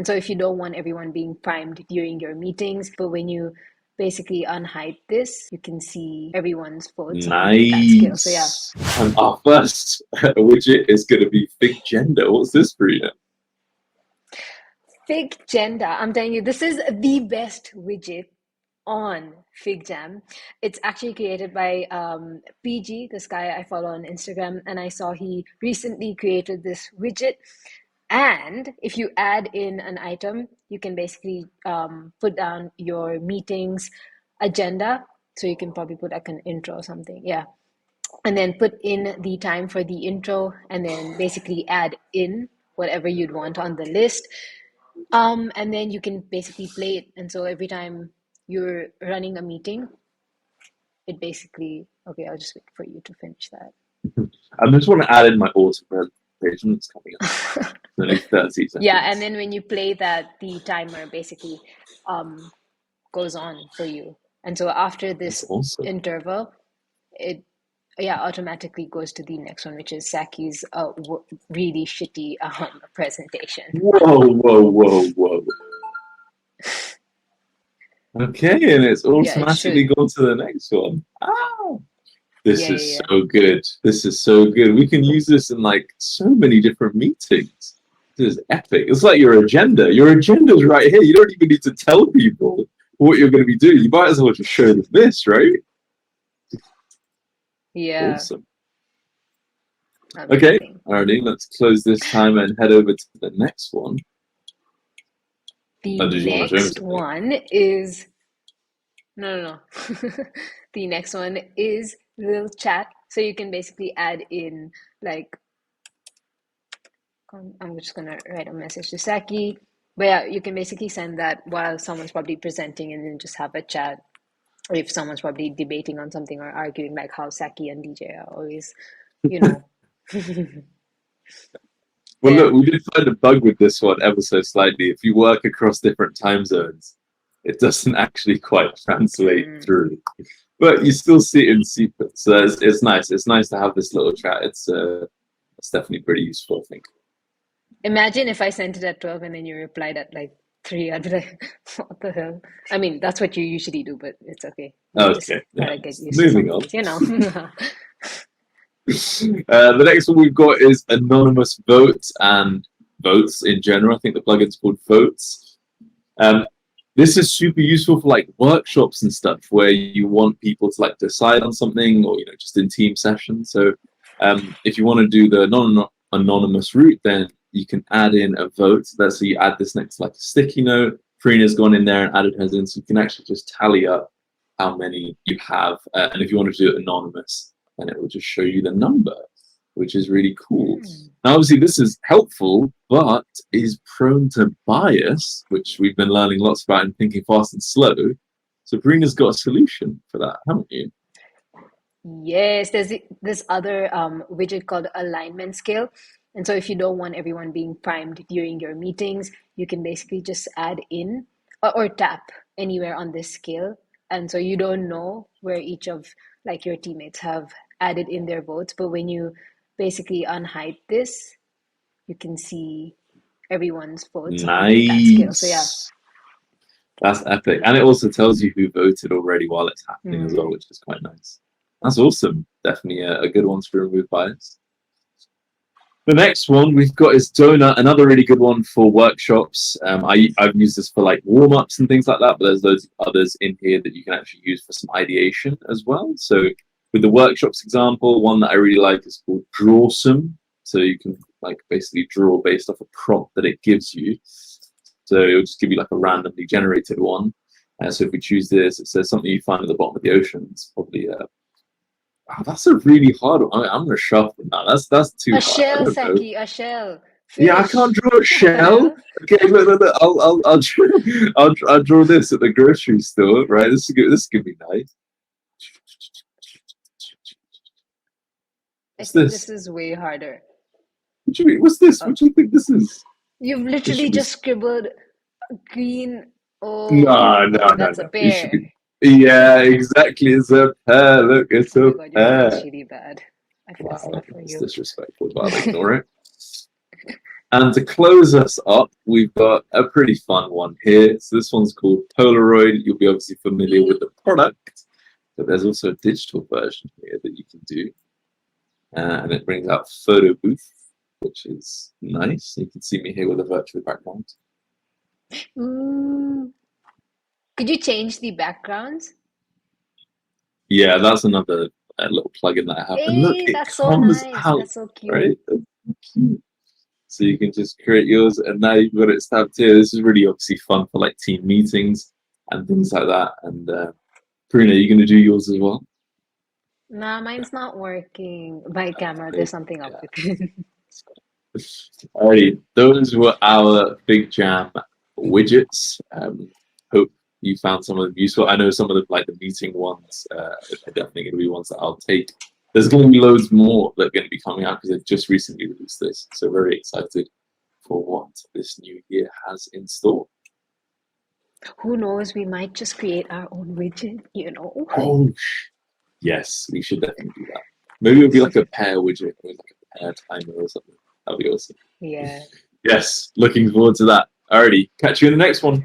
And so if you don't want everyone being primed during your meetings, but when you basically unhide this, you can see everyone's votes on that scale. So yeah. Nice. And our first widget is going to be Figjenda. What's this, Parina? Figjenda, I'm telling you, this is the best widget on FigJam. It's actually created by PG, this guy I follow on Instagram, and I saw he recently created this widget. And if you add in an item, you can basically put down your meeting's agenda. So you can probably put like an intro or something. Yeah. And then put in the time for the intro and then basically add in whatever you'd want on the list. And then you can basically play it. And so every time you're running a meeting, it basically, okay, I'll just wait for you to finish that. I just want to add in my auto presentation that's coming up. The next 30 seconds. Yeah, and then when you play that, the timer basically goes on for you. And so after this interval, it automatically goes to the next one, which is Sakky's really shitty presentation. Whoa. Okay, and it's automatically gone to the next one. Oh, this is so good. This is so good. We can use this in like so many different meetings. This is epic. It's like your agenda. Your agenda's right here. You don't even need to tell people what you're going to be doing. You might as well just show them this, right? Yeah. Awesome. Okay, alrighty, let's close this time and head over to the next one. The next one is no. The next one is Lil Chat. So you can basically add in like, I'm just gonna write a message to Sakky. But yeah, you can basically send that while someone's probably presenting and then just have a chat. Or if someone's probably debating on something or arguing, like how Sakky and DJ are always, you know. Well, look, we did find a bug with this one ever so slightly. If you work across different time zones, it doesn't actually quite translate through. But you still see it in sequence. So it's nice. It's nice to have this little chat. It's definitely pretty useful, I think. Imagine if I sent it at 12 and then you replied at like 3. I'd be like, what the hell? I mean, that's what you usually do, but it's okay. Okay. Moving on. You know. The next one we've got is anonymous votes and votes in general. I think the plugin's called Votes. This is super useful for like workshops and stuff where you want people to like decide on something, or just in team sessions. So if you want to do the non-anonymous route, then you can add in a vote. So you add this next to like a sticky note. Parina's gone in there and added hers in, so you can actually just tally up how many you have. And if you want to do it anonymous, then it will just show you the number, which is really cool. Now, obviously, this is helpful, but is prone to bias, which we've been learning lots about in Thinking Fast and Slow. So Parina's got a solution for that, haven't you? Yes, there's this other widget called alignment scale. And so if you don't want everyone being primed during your meetings, you can basically just add in or tap anywhere on this scale. And so you don't know where each of like your teammates have added in their votes. But when you basically unhide this, you can see everyone's votes on that scale. So yeah. That's epic. And it also tells you who voted already while it's happening as well, which is quite nice. That's awesome. Definitely a good one to remove bias. The next one we've got is Donut, another really good one for workshops. I've used this for like warm-ups and things like that, but there's loads of others in here that you can actually use for some ideation as well. So with the workshops example, one that I really like is called Draw Some. So you can like basically draw based off a prompt that it gives you. So it'll just give you like a randomly generated one. So if we choose this, it says something you find at the bottom of the ocean. It's probably wow, that's a really hard one. I'm gonna shuffle now. That's too hard. Shell, Sakky, a shell. Fish. Yeah, I can't draw a shell. Okay, look. I'll draw this at the grocery store. Right, this is good. This could be nice. What's this? This is way harder. What do you mean? What's this? What do you think this is? You've literally just scribbled green. Oh, no. That's a pear. Yeah, exactly. It's a pear. Look, it's a pear. That's really bad. I feel sorry for you. It's disrespectful, but I'll ignore it. And to close us up, we've got a pretty fun one here. So this one's called Polaroid. You'll be obviously familiar with the product, but there's also a digital version here that you can do. And it brings out Photo Booth, which is nice. You can see me here with a virtual background. Ooh. Could you change the backgrounds? Yeah, that's another little plugin that I have. And look, Hey, it that's so comes nice. out, That's so cute. right? That's so cute. So you can just create yours, and now you've got it stamped here. This is really obviously fun for like team meetings and things like that. And Parina, are you going to do yours as well? Nah, mine's not working. My camera, Okay. there's something up Yeah. with it. Alrighty, those were our FigJam widgets. Hope you found some of them useful. I know some of the like the meeting ones are definitely going to be ones that I'll take. There's going to be loads more that are going to be coming out because they've just recently released this. So very excited for what this new year has in store. Who knows? We might just create our own widget, you know? Oh, yes, we should definitely do that. Maybe it'll be like a pair widget or like a pair timer or something. That'll be awesome. Yeah. Yes, looking forward to that. Alrighty, catch you in the next one.